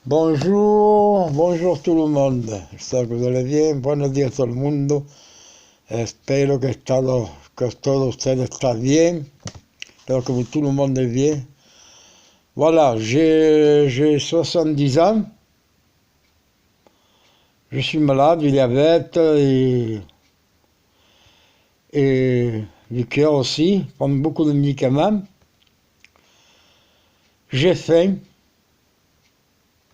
Bonjour, bonjour tout le monde. Espero que vous allez bien. Buenos días todo el mundo. Espero que todos ustedes están bien. Espero que tout le monde est bien. Voilà, j'ai 70 ans. Je suis malade du diabète et du cœur aussi. Je prends beaucoup de médicaments. J'ai faim,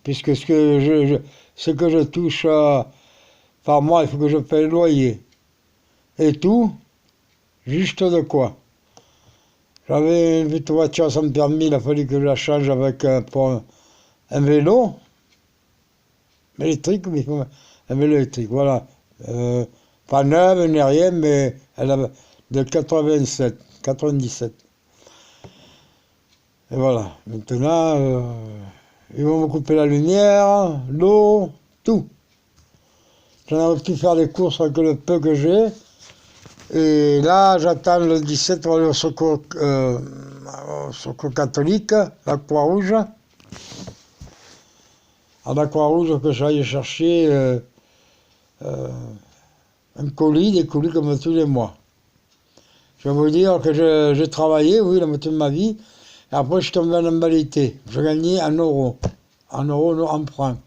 puisque ce que je touche par mois, il faut que je paye le loyer. Et tout, juste de quoi. J'avais une petite voiture sans permis, il a fallu que je la change avec un vélo électrique, mais un vélo électrique, voilà. Pas neuve, ni rien, mais elle a de 87, 97. Et voilà, maintenant, ils vont me couper la lumière, l'eau, tout. J'en aurais pu faire des courses avec le peu que j'ai. Et là, j'attends le 17 pour aller au secours catholique, la Croix-Rouge. À la Croix-Rouge, que j'aille chercher un colis, des colis comme tous les mois. Je vais vous dire que j'ai travaillé, oui, la moitié de ma vie. Et après, je suis tombé en embalité. Je gagnais en euros en francs.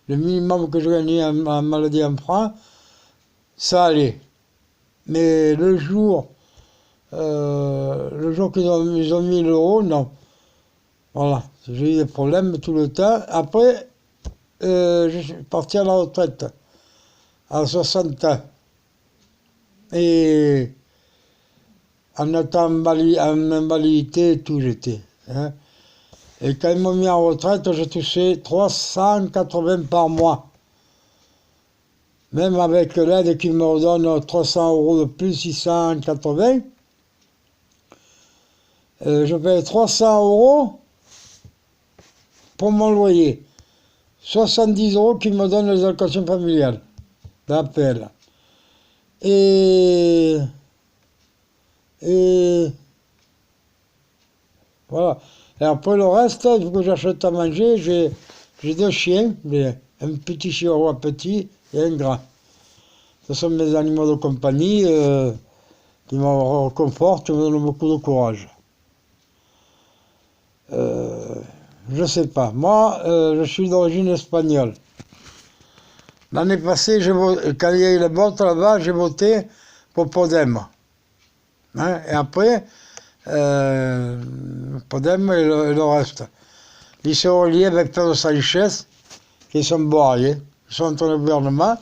Le minimum que je gagnais en maladie en francs, ça allait. Mais le jour qu'ils ont mis l'euro, non. Voilà, j'ai eu des problèmes tout le temps. Après, je suis parti à la retraite, à 60 ans. Et en étant en invalidité et tout, j'étais. Hein. Et quand ils m'ont mis en retraite, j'ai touché 380 par mois. Même avec l'aide qu'ils me redonnent 300 € de plus, 680, je paye 300 € pour mon loyer. 70 € qu'ils me donnent les allocations familiales, d'APL. Et voilà. Et après le reste, il faut que j'achète à manger. J'ai deux chiens, un petit chihuahua petit et un grand. Ce sont mes animaux de compagnie qui me réconfortent et me donnent beaucoup de courage. Je sais pas. Moi, je suis d'origine espagnole. L'année passée, quand il y a eu les votes là-bas, j'ai voté pour Podem. Hein? Et après, Podem et le reste. Ils sont reliés avec Pedro Sanchez, qui sont borriés, ils sont dans le gouvernement.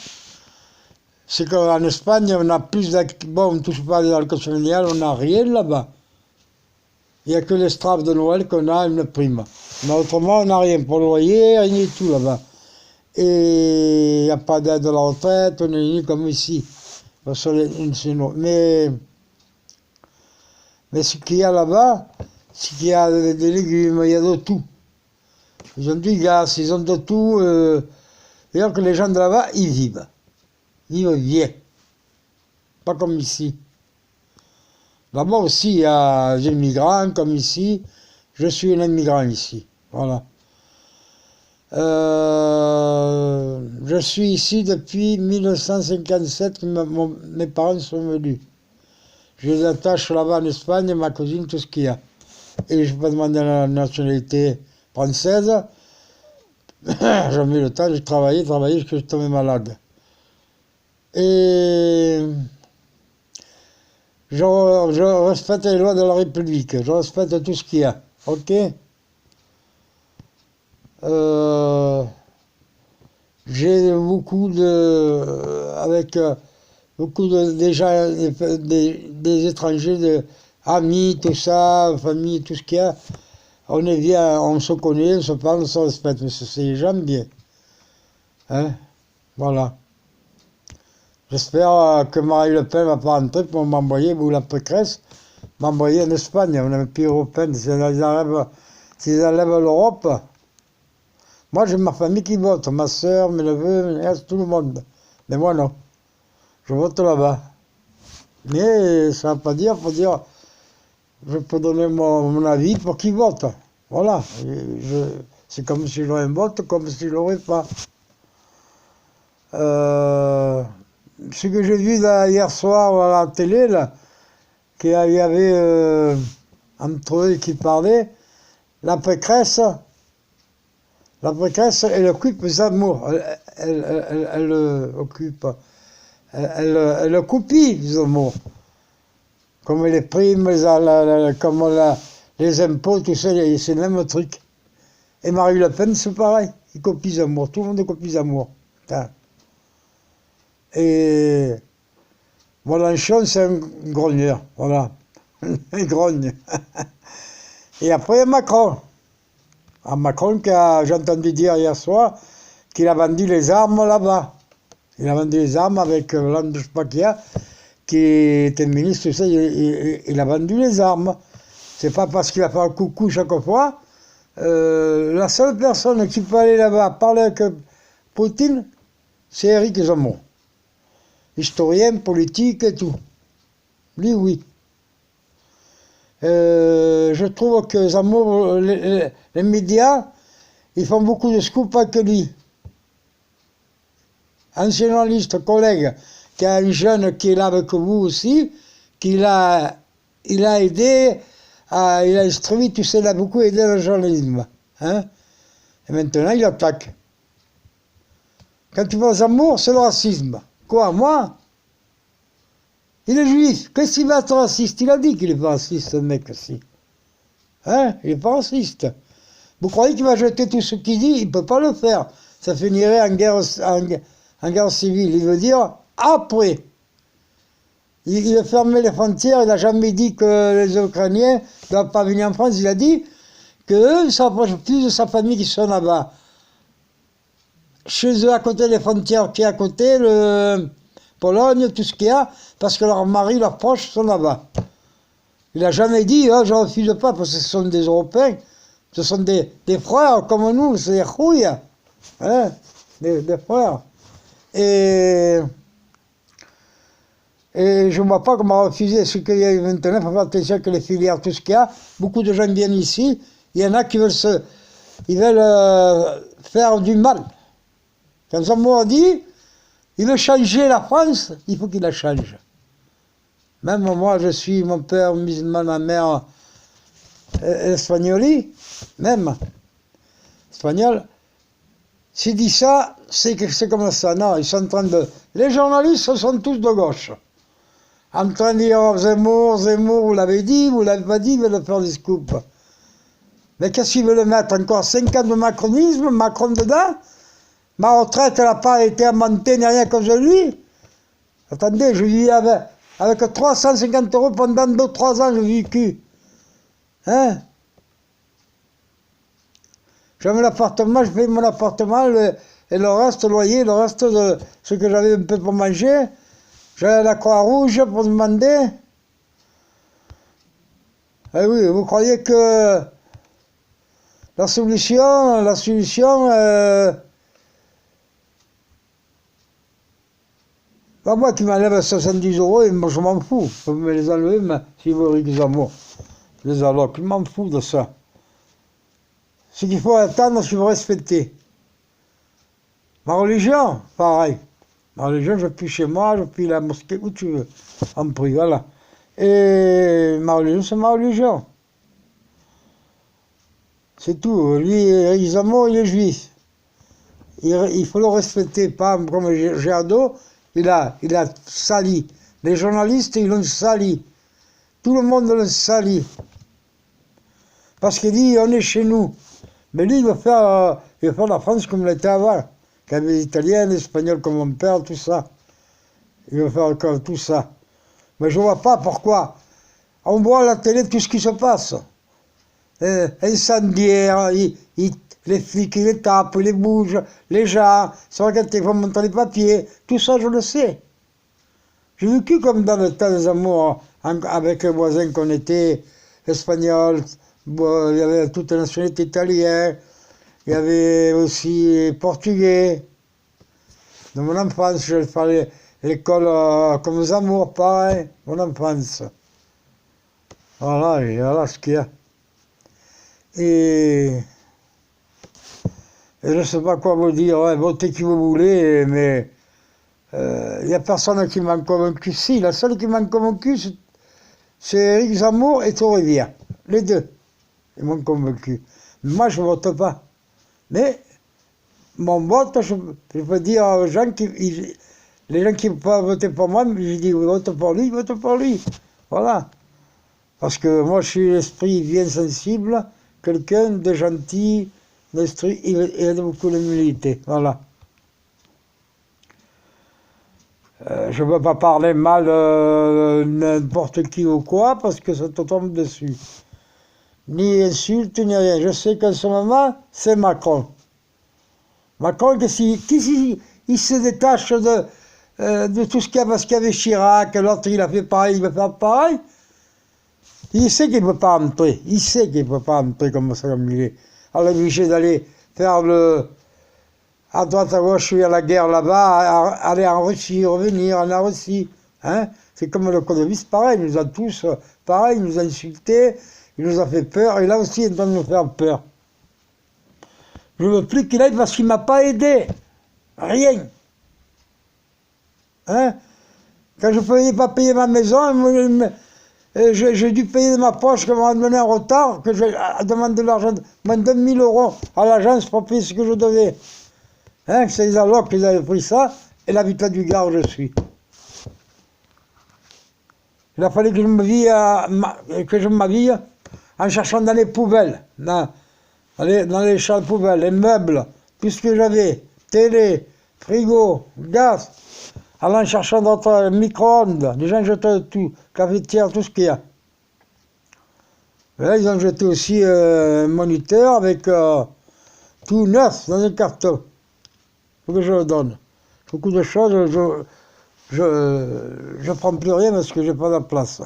C'est qu'en Espagne, on a plus bon, on ne touche pas les allocations familiales, on n'a rien là-bas. Il n'y a que les straps de Noël qu'on a une prime. Mais autrement, on n'a rien pour le loyer, rien du tout là-bas. Et il n'y a pas d'aide à la retraite, on est comme ici. Mais ce qu'il y a là-bas, c'est qu'il y a des légumes, il y a de tout. Ils ont du gaz, ils ont de tout. D'ailleurs que les gens de là-bas, ils vivent. Ils vivent bien. Pas comme ici. Là-bas aussi, il y a des migrants, comme ici. Je suis un immigrant ici. Voilà. Je suis ici depuis 1957, mes parents sont venus. Je les attache là-bas en Espagne, ma cousine, tout ce qu'il y a. Et je peux demander la nationalité française. J'ai mis le temps, j'ai travaillé jusqu'à ce que je tombé malade. Et je respecte les lois de la République, je respecte tout ce qu'il y a. Ok? J'ai beaucoup déjà des étrangers, amis, tout ça, famille, tout ce qu'il y a. On est bien, on se connaît, on se parle, on se respecte, mais c'est les gens bien. Hein? Voilà. J'espère que Marie Le Pen va pas rentrer pour m'envoyer, ou la Pécresse, m'envoyer en Espagne. On est un pays européen, s'ils enlèvent l'Europe. Moi, j'ai ma famille qui vote, ma soeur, mes neveux, mes nièces, tout le monde. Mais moi, non. Je vote là-bas. Mais ça ne veut pas dire, faut dire, je peux donner mon avis pour qu'ils votent. Voilà. C'est comme si j'aurais un vote, comme si je l'aurais pas. Ce que j'ai vu là, hier soir à la télé, là, qu'il y avait entre eux qui parlaient, la Pécresse, elle occupe Zemmour, elle occupe, elle copie Zemmour, comme les primes, comme les impôts, tout ça, c'est le même truc. Et Marine Le Pen, c'est pareil, il copie Zemmour, tout le monde copie Zemmour. Putain. Et Mélenchon, c'est un grogneur, voilà, il grogne. Et après, il y a Macron. Macron, j'ai entendu dire hier soir qu'il a vendu les armes là-bas. Il a vendu les armes avec l'homme de Spakia, qui était ministre, tout ça, il a vendu les armes. C'est pas parce qu'il va faire un coucou chaque fois. La seule personne qui peut aller là-bas parler avec Poutine, c'est Éric Zemmour. Historien, politique et tout. Lui, oui. Je trouve que Zemmour, les médias, ils font beaucoup de scoops avec lui. Un journaliste, collègue, qui a un jeune qui est là avec vous aussi, il a aidé, il a instruit, tu sais, il a beaucoup aidé le journalisme. Hein? Et maintenant, il attaque. Quand tu vois Zemmour, c'est le racisme. Quoi, moi? Il est juif. Qu'est-ce qu'il va être raciste? Il a dit qu'il n'est pas raciste, ce mec-ci. Hein? Il n'est pas raciste. Vous croyez qu'il va jeter tout ce qu'il dit? Il ne peut pas le faire. Ça finirait en guerre civile. Il veut dire après. Il a fermé les frontières. Il n'a jamais dit que les Ukrainiens ne doivent pas venir en France. Il a dit qu'eux, ils s'approchent plus de sa famille qui sont là-bas. Chez eux, à côté des frontières qui est à côté, le Pologne, tout ce qu'il y a, parce que leurs maris, leurs proches sont là-bas. Il n'a jamais dit, oh, je ne refuse pas, parce que ce sont des Européens, ce sont des frères comme nous, c'est des rouilles, hein, des frères. Et je ne vois pas comment refuser ce qu'il y a maintenant, il faut faire attention que les filières, tout ce qu'il y a, beaucoup de gens viennent ici, il y en a qui veulent faire du mal. Quand Zemmour dit, il veut changer la France, il faut qu'il la change. Même moi, je suis mon père musulman, ma mère espagnole, même espagnol. S'il dit ça, c'est que c'est comme ça. Non, ils sont en train de... Les journalistes sont tous de gauche. En train de dire, oh, Zemmour, vous l'avez dit, vous l'avez pas dit, ils veulent faire des scoops. Mais qu'est-ce qu'ils veulent mettre? Encore 5 ans de macronisme, Macron dedans? Ma retraite, elle n'a pas été augmentée ni rien à cause de lui. Attendez, je vis avec 350 € pendant 2-3 ans, j'ai vécu. Hein? J'avais l'appartement, je paye mon appartement, et le reste, le loyer, le reste de ce que j'avais un peu pour manger. J'allais à la Croix-Rouge pour demander. Eh oui, vous croyez que la solution, pas moi qui m'enlève 70 €, et moi je m'en fous. Je peux me les enlever, mais s'ils veulent Éric Zemmour, les allocs, je m'en fous de ça. Ce qu'il faut attendre, c'est qu'il faut respecter. Ma religion, pareil. Ma religion, je prie chez moi, je prie la mosquée, où tu veux. En prie, voilà. Et ma religion, c'est ma religion. C'est tout. Lui, Éric Zemmour, il est juif. Il faut le respecter, pas comme Gerdo. Il a sali. Les journalistes, ils l'ont sali. Tout le monde le sali. Parce qu'il dit, on est chez nous. Mais lui, il veut faire la France comme elle était avant. Qu'il y avait les Italiens, les Espagnols comme mon père, tout ça. Il veut faire comme tout ça. Mais je ne vois pas pourquoi. On voit à la télé tout ce qui se passe. Incendiaires, les flics, ils les tapent, ils les bougent, les gens, sur quand ils vont montrer les papiers, tout ça je le sais. J'ai vécu comme dans le temps des amours, avec les voisins qu'on était, espagnols, il y avait toute la nationalité italienne, il y avait aussi portugais. Dans mon enfance, je faisais l'école comme les amours, pareil, mon enfance. Voilà, et voilà ce qu'il y a. Et Et je ne sais pas quoi vous dire, ouais, votez qui vous voulez, mais il n'y a personne qui m'a convaincu. Si, la seule qui m'a convaincu, c'est Éric Zemmour et Torrevia. Les deux, ils m'ont convaincu. Moi, je ne vote pas. Mais mon vote, je peux dire aux gens les gens qui ne peuvent pas voter pour moi, je dis vote pour lui, vote pour lui. Voilà. Parce que moi, je suis l'esprit bien sensible, quelqu'un de gentil, d'esprit et de beaucoup d'humilité. Voilà. Je ne veux pas parler mal n'importe qui ou quoi, parce que ça te tombe dessus. Ni insulte, ni rien. Je sais qu'en ce moment, c'est Macron. Macron, il se détache de tout ce qu'il y a, parce qu'il y avait Chirac, l'autre il a fait pareil, il va faire pareil. Il sait qu'il ne peut pas entrer. Il sait qu'il ne peut pas entrer comme ça, comme il est. Alors il est obligé d'aller faire à droite, à gauche, à la guerre là-bas, aller en Russie, revenir en Russie. Hein? C'est comme le communiste, pareil, il nous a tous, pareil, il nous a insultés, il nous a fait peur, et là aussi il est en train de nous faire peur. Je ne veux plus qu'il aille parce qu'il ne m'a pas aidé. Rien. Hein? Quand je ne pouvais pas payer ma maison, j'ai dû payer de ma poche, qu'on m'a donné un retard, que j'ai demandé de l'argent, moins de 1000 € à l'agence pour payer ce que je devais. Hein? C'est les allocs qui avaient pris ça, et l'habitat du Gard où je suis. Il a fallu que je m'habille en cherchant dans les poubelles, dans les champs poubelles, les meubles, tout ce que j'avais, télé, frigo, gaz, allant cherchant d'autres micro-ondes, les gens jetaient tout, cafetière, tout ce qu'il y a. Et là, ils ont jeté aussi un moniteur avec tout neuf dans un carton. Il faut que je le donne. Beaucoup de choses, je prends plus rien parce que j'ai pas de place.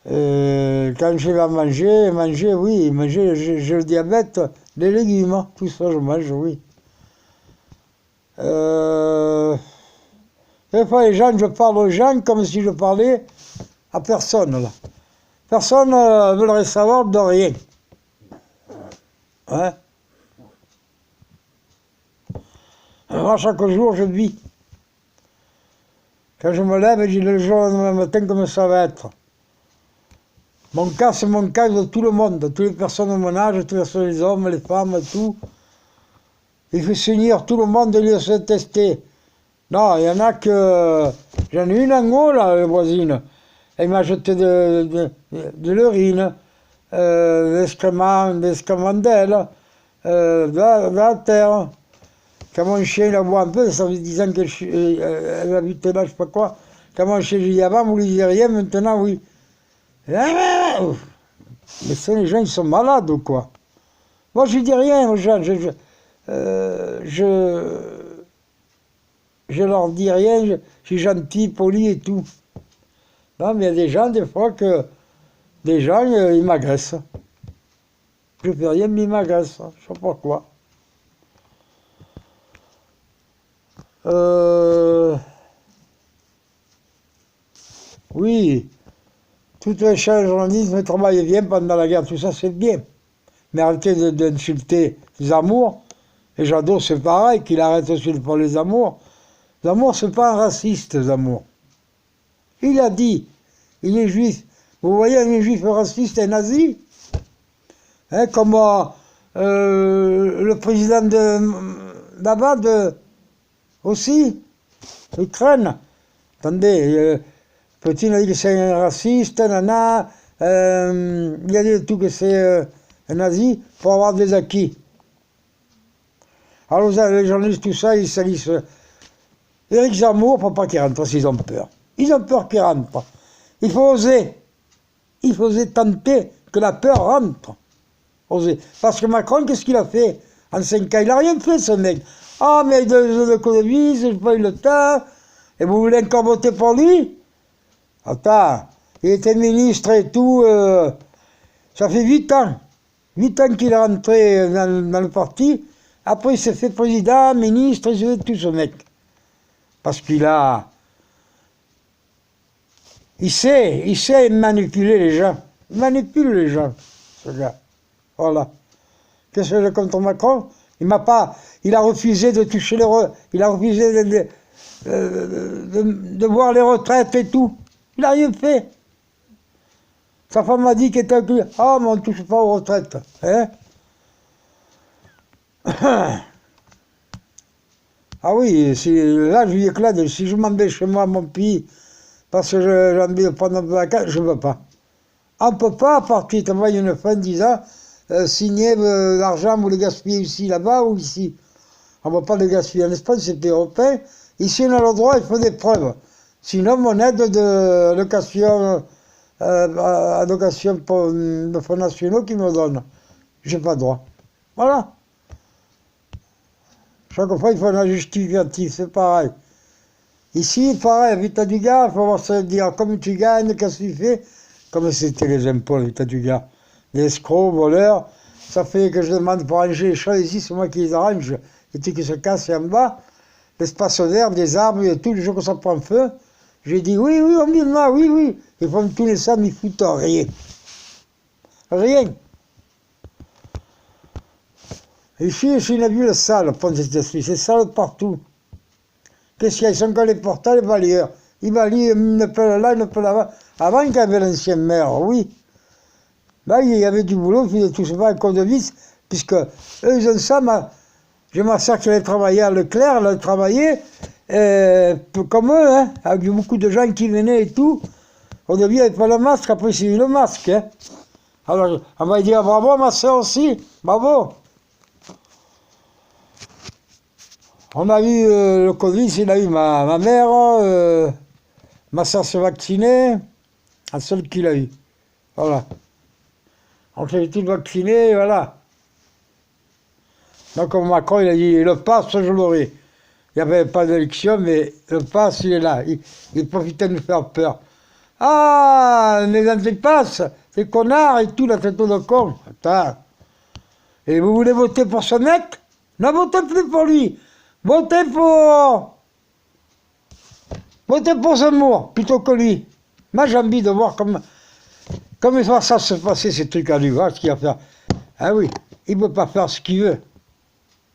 Et quand je vais manger, oui, j'ai le diabète, les légumes, hein, tout ça je mange, oui. Des fois, je parle aux gens comme si je parlais à personne, là. Personne ne voudrait savoir de rien. Hein? Moi, chaque jour, je vis. Quand je me lève, je dis le jour, le matin, comme ça va être. Mon cas, c'est mon cas de tout le monde, de toutes les personnes de mon âge, tous les hommes, les femmes, tout. Il fait s'unir tout le monde et lui se tester. Non, il y en a que... J'en ai une en haut, là, la voisine. Elle m'a jeté de l'urine, des excréments d'elle, de la terre. Quand mon chien la voit un peu, ça fait 10 ans qu'elle habite là, je sais pas quoi. Quand mon chien, je dis avant, vous ne disiez rien, maintenant, oui. Mais c'est les gens, ils sont malades ou quoi? Moi, je dis rien aux gens, je leur dis rien, je suis gentil, poli et tout. Non, mais il y a des gens, des fois, ils m'agressent. Je fais rien, mais ils m'agressent, je sais pas pourquoi. Oui, tout le journalisme travaille bien pendant la guerre, tout ça c'est bien. Mais arrêtez d'insulter les amours, et Jadot c'est pareil, qu'il arrête aussi pour les amours. L'amour c'est pas un raciste, Zemmour. Il a dit, il est juif. Vous voyez un juif raciste et nazi, hein, comme le président d'Abad aussi, l'Ukraine. Attendez, Poutine a dit que c'est un raciste, nana, il a dit tout que c'est un nazi pour avoir des acquis. Alors les journalistes, tout ça, ils salissent Éric Zemmour pour pas qu'il rentre s'ils ont peur. Ils ont peur qu'il rentre. Il faut oser. Il faut oser tenter que la peur rentre. Oser. Parce que Macron, qu'est-ce qu'il a fait en 5 ans? Il n'a rien fait, ce mec. Ah, mais de l'économie, j'ai pas eu le temps. Et vous voulez encore voter pour lui? Attends, il était ministre et tout. Ça fait 8 ans. 8 ans qu'il est rentré dans le parti. Après, il s'est fait président, ministre, tout ce mec. Parce il sait manipuler les gens. Il manipule les gens, ce gars. Voilà. Qu'est-ce que j'ai contre Macron? Il m'a pas, il a refusé de toucher il a refusé de voir les retraites et tout. Il n'a rien fait. Sa femme m'a dit qu'il était accueilli. Ah, mais on ne touche pas aux retraites. Hein? Ah oui, là je lui éclate. Si je m'en vais chez moi, mon pays, parce que j'ai envie de prendre un peu la carte, je ne veux pas. On ne peut pas partir, t'envoyer une fin disant signer l'argent, vous le gaspillez ici, là-bas ou ici. On ne va pas le gaspiller en Espagne, c'est européen. Ici, on a le droit, il faut des preuves. Sinon, mon aide de location, allocation pour de fonds nationaux qui me donne. J'ai pas le droit. Voilà. Chaque fois, il faut un justificatif, c'est pareil. Ici, pareil, Vita du Gard, il faut voir ça dire comme tu gagnes, qu'est-ce que tu fais. Comme c'était les impôts, Vita du Gard. Les escrocs, voleurs, ça fait que je demande pour ranger les choses ici, c'est moi qui les arrange. Et tout qui se casse en bas, l'espace vert, des arbres, et tout, les jours que ça prend feu. J'ai dit oui, oui, on vient là, oui, oui. Ils font tous les ça, mais ils foutent rien. Rien. Ici, c'est une ville sale, Pont-Saint-Esprit, c'est sale partout. Qu'est-ce qu'il y a? Ils sont comme les portails, les balayeurs. Ils balayent une pelle là, une pelle là-bas. Avant qu'il y avait l'ancien maire, oui. Là, il y avait du boulot, puis tout ça, un code de vis, puisque eux, ils ont ça, j'ai ma soeur qui allait travailler à Leclerc, elle allait travailler, comme eux, hein, avec beaucoup de gens qui venaient et tout. Au début, il n'y avait pas le masque, après, c'est eu le masque. Hein. Alors, on va dire bravo, ma soeur aussi, bravo. On a eu le Covid, il a eu ma mère, ma soeur s'est vaccinée, la seule qui l'a eu. Voilà. On s'est tous vaccinés, voilà. Donc, comme Macron, il a dit, le pass, je l'aurai. Il n'y avait pas d'élection, mais le pass, il est là. Il profitait de nous faire peur. Ah, les antipasses, ces connards et tout, la tête de con. Attends. Et vous voulez voter pour ce mec? Ne votez plus pour lui. Votez pour Zemmour, plutôt que lui. Moi, j'ai envie de voir comment il va ça se passer, ces trucs à lui. Voir ce qu'il va faire. Ah oui, il ne peut pas faire ce qu'il veut.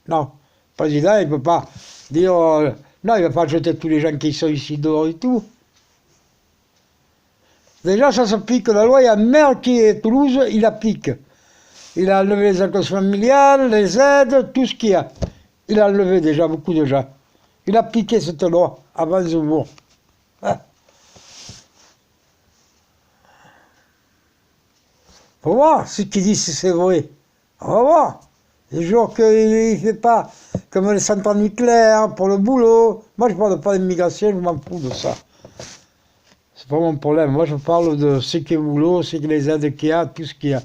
Non. Le président, il ne peut pas dire... non, il ne va pas jeter tous les gens qui sont ici dehors et tout. Déjà, ça s'applique. La loi, il y a un maire qui est Toulouse, il applique. Il a enlevé les allocations familiales, les aides, tout ce qu'il y a. Il a enlevé déjà beaucoup de gens. Il a appliqué cette loi avant Zemmour. Hein? Faut voir ce qu'il dit, si c'est vrai. On va voir. Les jours qu'il ne fait pas comme les centrales nucléaires pour le boulot. Moi, je ne parle pas d'immigration, je m'en fous de ça. C'est pas mon problème. Moi, je parle de ce qui est boulot, ce qui est les aides qu'il y a, tout ce qu'il y a.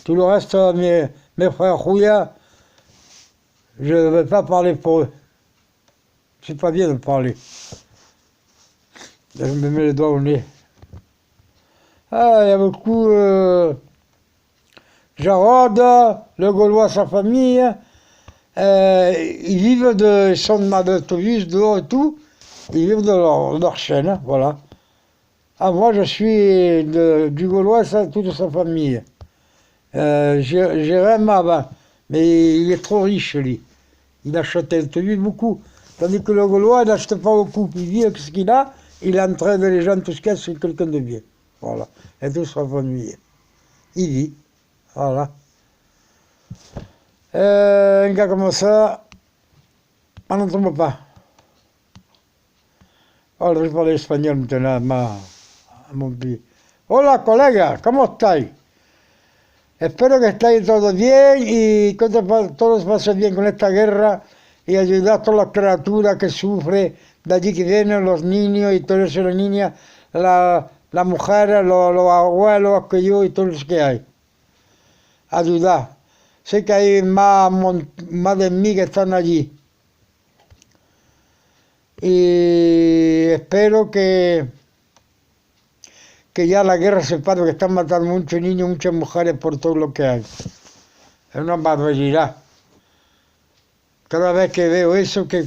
Tout le reste, mes frères rouillards, je ne vais pas parler pour eux. C'est pas bien de parler. Je me mets les doigts au nez. Ah, il y a beaucoup... Jarod, le Gaulois, sa famille, ils vivent ils sont dans l'autobus, dehors et tout, ils vivent de leur chaîne, voilà. Ah, moi, je suis du Gaulois, toute sa famille. Jérém avant, mais il est trop riche, lui. Il achète un autobus beaucoup. Tandis que le Gaulois, il n'achète pas beaucoup. Il vit avec ce qu'il a, il entraîne les gens, tout ce qu'il y a, c'est quelqu'un de bien. Voilà. Et toute sa famille. Il vit. Voilà. Un gars comme ça, on n'en tombe pas. Oh, je parle espagnol maintenant à mon pays. Hola, colega, ¿cómo estáis? Espero que estéis todos bien y que todos pasen bien con esta guerra y ayudar a todas las criaturas que sufren, de allí que vienen los niños y todas esas niñas, las mujeres, los abuelos, aquellos y todos los que hay. Ayudar. Sé que hay más de mí que están allí. Y espero que ya la guerra se pare, que están matando muchos niños, muchas mujeres por todo lo que hay. Es una barbaridad. Cada vez que veo eso, que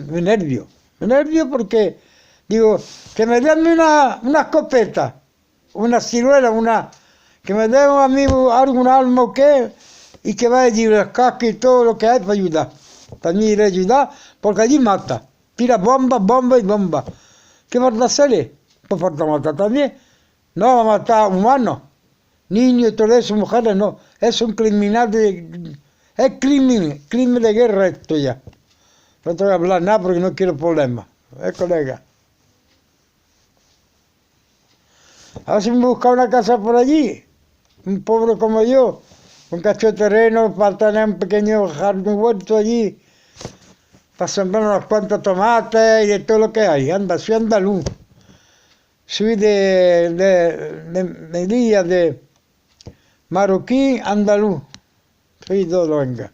me nervio. Me nervio porque digo, que me den una escopeta, una ciruela, que me den a mí algún arma o qué, y que va a decir los cascos y todo lo que hay para ayudar. También iré a ayudar, porque allí mata. Tira bomba, bomba y bomba. ¿Qué va a hacer? Pues falta matar también. No va a matar humanos, niños, todo eso, mujeres, no. Es un criminal es crimen de guerra esto ya. No te voy a hablar nada porque no quiero problemas. Colega. A ver si me busca una casa por allí. Un pobre como yo, un cacho de terreno para tener un pequeño jardín huerto allí, para sembrar unos cuantos tomates y de todo lo que hay. Anda, soy andaluz. Soy de Melilla, de marroquí, andaluz. Soy todo, venga.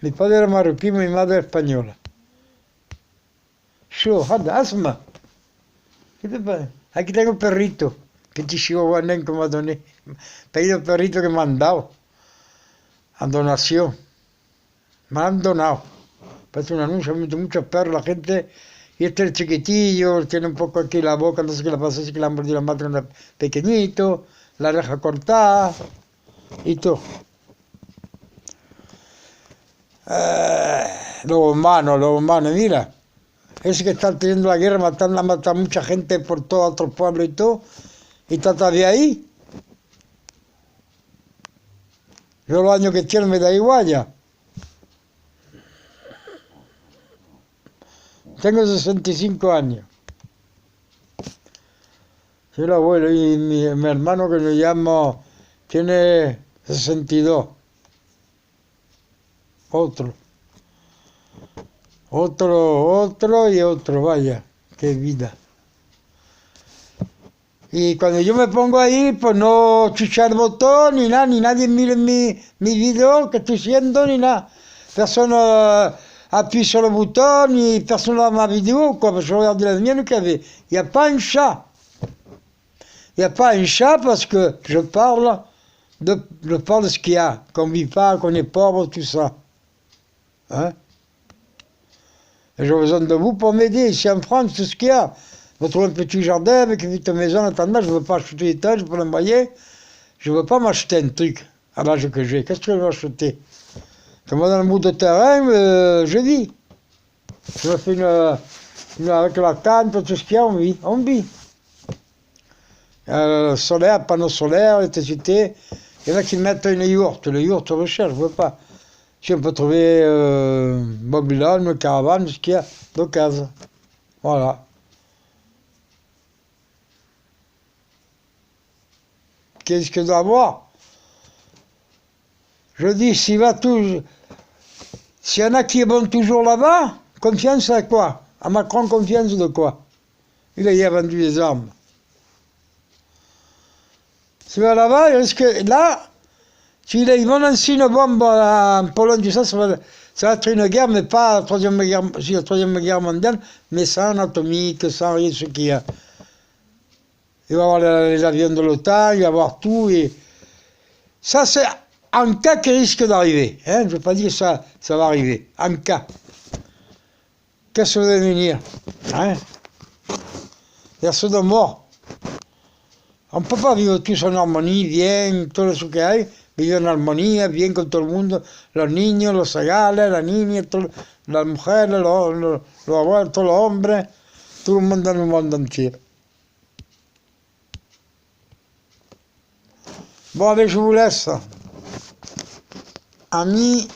Mi padre era marroquí, mi madre española. Yo, anda, asma. ¿Qué te pasa? Aquí tengo un perrito, que chihuahua como a doné. Pedido perrito que me han dado. A donación. Me han donado. Parece un anuncio, muchos perros, la gente. Y este es el chiquitillo, tiene un poco aquí la boca, no sé qué le pasa, si que le han mordido la madre cuando pequeñito, la oreja cortada y todo. Los humanos, mira. Ese que está teniendo la guerra, matando, ha matado a mucha gente por todos otros pueblos y todo, y está todavía ahí. Yo los años que tiene me da igual ya. Tengo 65 años. Soy el abuelo y mi hermano que lo llamo tiene 62. Otro, y otro, vaya, qué vida. Y cuando yo me pongo ahí, pues no chuchar botón ni nada, ni nadie mire mi video que estoy haciendo, ni nada. Personne appuie sur le bouton, ni personne ne voit ma vidéo, quoi, parce que je regarde la mienne qu'il y avait. Il n'y a pas un chat. Il n'y a pas un chat parce que je parle de ce qu'il y a, qu'on ne vit pas, qu'on est pauvre, tout ça. Hein? Et j'ai besoin de vous pour m'aider. Ici en France, tout ce qu'il y a. Vous trouvez un petit jardin avec une petite maison, attendant, je ne veux pas acheter des étages pour l'envoyer. Je ne veux pas m'acheter un truc à l'âge que j'ai. Qu'est-ce que je veux acheter? Comme dans le bout de terrain, je vis. Je me fais avec la canne, tout ce qu'il y a, on vit. On vit. Solaire, panneau solaire, électricité. Il y en a qui mettent une yourte. Le yourte, je recherche, je ne veux pas. Si on peut trouver mobilhome, une caravane, ce qu'il y a, d'occasion. Voilà. Qu'est-ce que doit avoir? Je dis, s'il y en a qui vont toujours là-bas, confiance à quoi? À Macron, confiance de quoi? Il a vendu des armes. S'il va là-bas, il risque... Là, s'ils vont lancer une bombe en Pologne, tout ça, ça va être une guerre, mais pas la Troisième Guerre mondiale, mais sans atomique, sans rien de ce qu'il y a. Il va y avoir les avions de l'OTAN, il va y avoir tout, et ça, c'est en cas qui risque d'arriver. Hein, je ne veux pas dire ça, ça va arriver. En cas. Qu'est-ce que vous allez venir? Hein? Il y a ceux de morts. On ne peut pas vivre tous en harmonie, bien, todo eso que hay, vivir en armonía, bien con todo el mundo, los niños, los sagales, las niñas, las mujeres, los abuelos, todos los hombres, todo el mundo en el mundo entero. Bon, allez, je vous laisse. Amis,